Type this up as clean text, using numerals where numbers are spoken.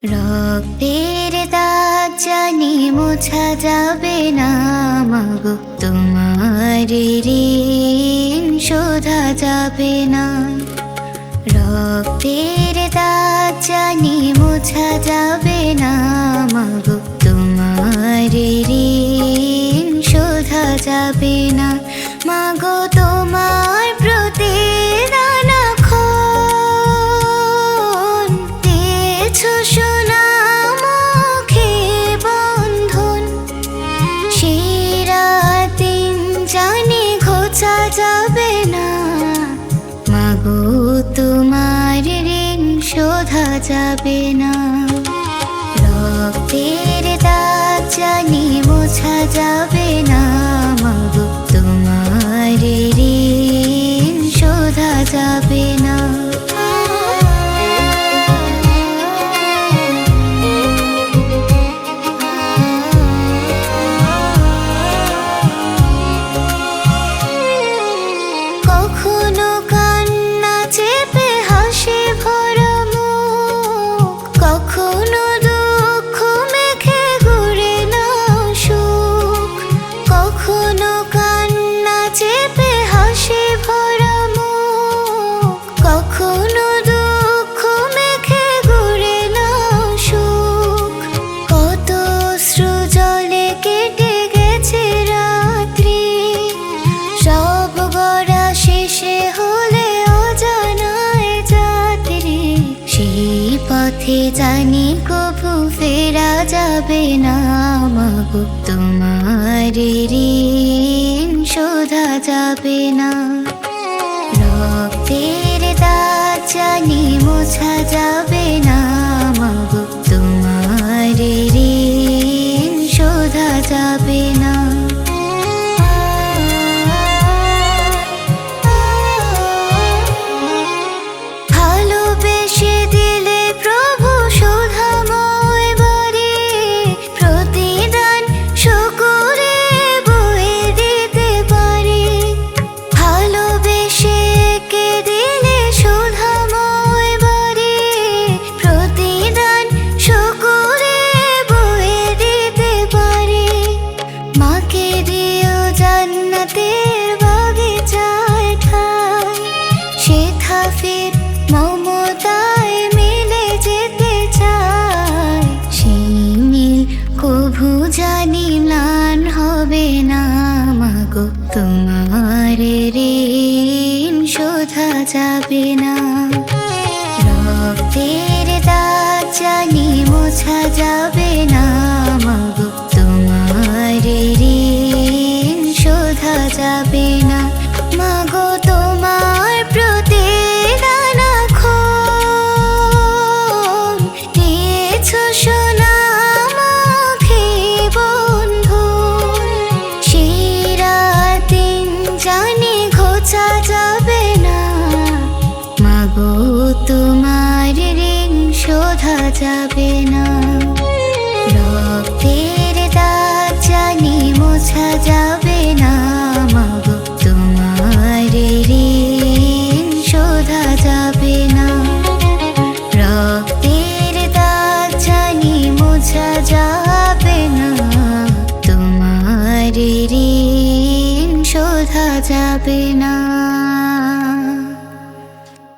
রক্তের দাগ জানি মোছা যাবে না মাগো, তোমার ঋণ শোধা যাবে না। রক্তের দাগ জানি মোছা যাবে না মাগো, তোমার ঋণ শোধা যাবে না। মাগো তোমার প্রতি যাবে না মাগো, তোমার ঋণ শোধা যাবে না। রক্তের দাগ জানি মোছা যাবে না মাগো, তোমার ঋণ শোধা যাবে না। কখনো কান্না চেপে হাসি ভরা মুখ, কখনো দুঃখ মেখে ঘুরে নাও সুখ। কখনো কান্না চেপে হাসি ভরা মুখ, কখনো দুঃখ মেখে ঘুরে নাও সুখ। কত অশ্রু জলে কেটে গেছে রাত্রি, সব গড়া শেষে হলে অজানায় যাত্রী। সেই পথে জানি কবু ফেরা যাবে না মাগো, তোমার ঋণ শোধা যাবে না। রক্তের দাগ জানি মোছা যাবে না মাগো, তোমার ঋণ শোধা যাবে না। মমতায় মিলে যেতে চায়, সেই মিল কভু জানি ম্লান হবে না মাগো, তোমার ঋণ শোধা যাবে না। রক্তের দাগ জানি মোছা যাবে না মাগো, তোমার ঋণ শোধা যাবে না। মাগো তোমার প্রতি যাবে না মাগো, তোমার ঋণ শোধা যাবে না। রক্তের দাগ জানি মোছা যাবে না মাগো, তোমার ঋণ শোধা যাবে না। রক্তের দাগ জানি মোছা যাবে না, তোমার ঋণ শোধা যাবে না।